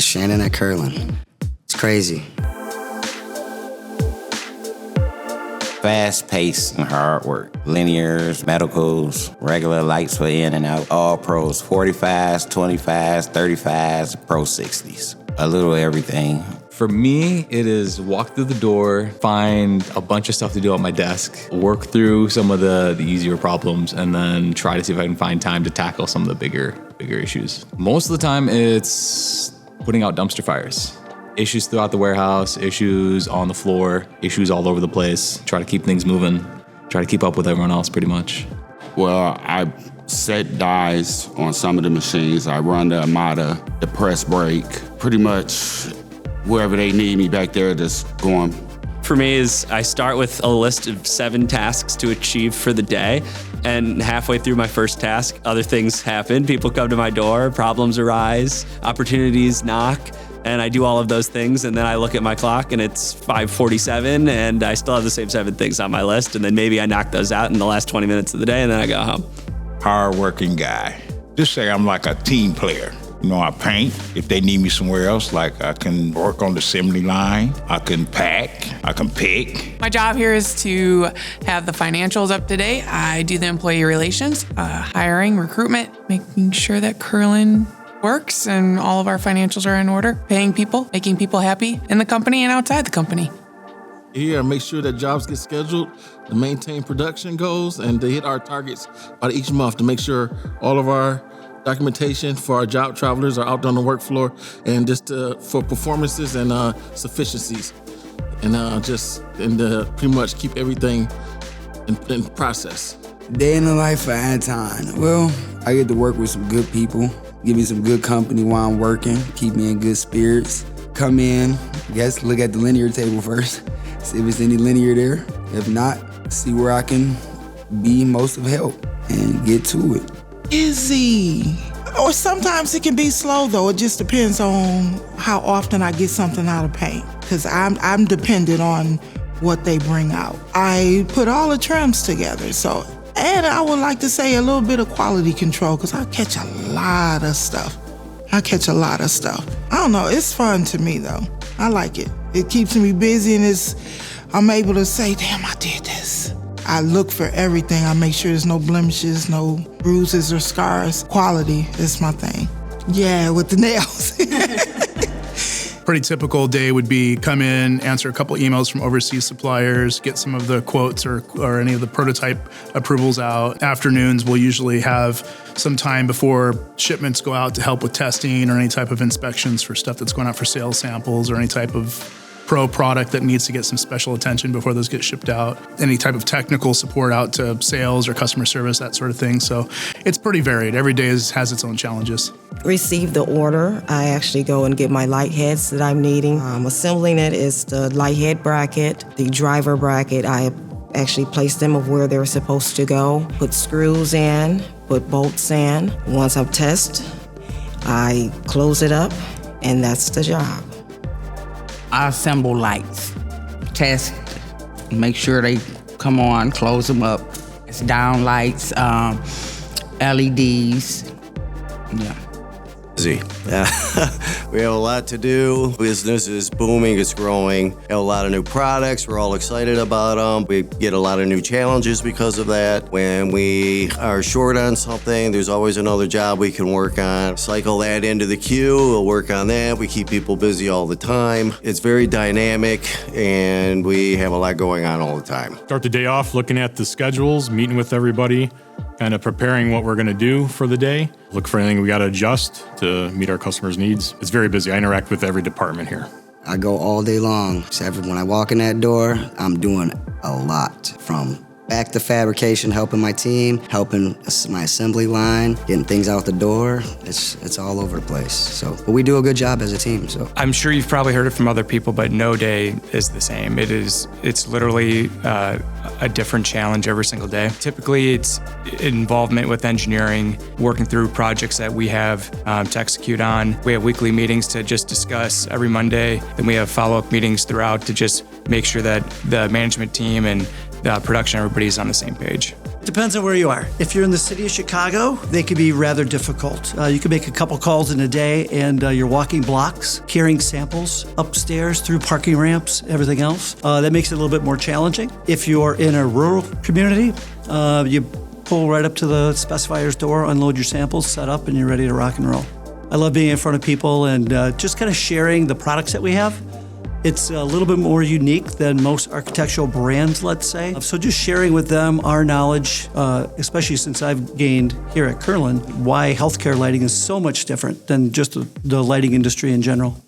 Shannon at Kirlin. It's crazy. Fast pace and hard work. Linears, medicals, regular lights for in and out. All pros, 45s, 25s, 35s, pro 60s. A little everything. For me, it is walk through the door, find a bunch of stuff to do on my desk, work through some of the easier problems, and then try to see if I can find time to tackle some of the bigger issues. Most of the time, it's putting out dumpster fires. Issues throughout the warehouse, issues on the floor, issues all over the place. Try to keep things moving. Try to keep up with everyone else pretty much. Well, I set dies on some of the machines. I run the Amada, the press brake. Pretty much wherever they need me back there, just going. For me is I start with a list of 7 tasks to achieve for the day. And halfway through my first task, other things happen. People come to my door, problems arise, opportunities knock. And I do all of those things, and then I look at my clock, and it's 5:47, and I still have the same 7 things on my list, and then maybe I knock those out in the last 20 minutes of the day, and then I go home. Hard-working guy. Just say I'm like a team player. You know, I paint. If they need me somewhere else, like I can work on the assembly line, I can pack, I can pick. My job here is to have the financials up to date. I do the employee relations, hiring, recruitment, making sure that Kirlin works and all of our financials are in order, paying people, making people happy in the company and outside the company. Here, make sure that jobs get scheduled, to maintain production goals, and to hit our targets by each month to make sure all of our documentation for our job travelers are out on the work floor and just for performances and sufficiencies. And pretty much keep everything in process. Day in the life of Anton. Well, I get to work with some good people, give me some good company while I'm working, keep me in good spirits. Come in, look at the linear table first, see if there's any linear there. If not, see where I can be most of help and get to it. Easy. Or sometimes it can be slow though. It just depends on how often I get something out of paint, because I'm dependent on what they bring out. I put all the trims together, so. And I would like to say a little bit of quality control, because I catch a lot of stuff. I don't know, it's fun to me though. I like it. It keeps me busy, and I'm able to say, damn, I did this. I look for everything. I make sure there's no blemishes, no bruises or scars. Quality is my thing. Yeah, with the nails. Pretty typical day would be come in, answer a couple emails from overseas suppliers, get some of the quotes or any of the prototype approvals out. Afternoons, we'll usually have some time before shipments go out to help with testing or any type of inspections for stuff that's going out for sales samples or any type of pro product that needs to get some special attention before those get shipped out. Any type of technical support out to sales or customer service, that sort of thing. So it's pretty varied. Every day has its own challenges. Receive the order. I actually go and get my light heads that I'm needing. Assembling it is the light head bracket, the driver bracket. I actually place them of where they're supposed to go, put screws in, put bolts in. Once I'm tested, I close it up, and that's the job. I assemble lights, test, make sure they come on, close them up. It's down lights, LEDs, yeah. busy. We have a lot to do. Business is booming, it's growing. We have a lot of new products. We're all excited about them. We get a lot of new challenges because of that. When we are short on something, there's always another job we can work on. Cycle that into the queue. We'll work on that. We keep people busy all the time. It's very dynamic, and we have a lot going on all the time. Start the day off looking at the schedules, meeting with everybody, kind of preparing what we're going to do for the day. Look for anything we got to adjust to meet our customers' needs. It's very busy. I interact with every department here. I go all day long. When I walk in that door, I'm doing a lot, from back to fabrication, helping my team, helping my assembly line, getting things out the door. It's all over the place. But we do a good job as a team. So I'm sure you've probably heard it from other people, but no day is the same. It's literally a different challenge every single day. Typically, it's involvement with engineering, working through projects that we have to execute on. We have weekly meetings to just discuss every Monday. Then we have follow-up meetings throughout to just make sure that the management team and the production, everybody's on the same page. depends on where you are. If you're in the city of Chicago, they can be rather difficult. You can make a couple calls in a day and you're walking blocks, carrying samples upstairs through parking ramps, everything else. That makes it a little bit more challenging. If you're in a rural community, you pull right up to the specifier's door, unload your samples, set up, and you're ready to rock and roll. I love being in front of people and just kind of sharing the products that we have. It's a little bit more unique than most architectural brands, let's say. So just sharing with them our knowledge, especially since I've gained here at Kirlin, why healthcare lighting is so much different than just the lighting industry in general.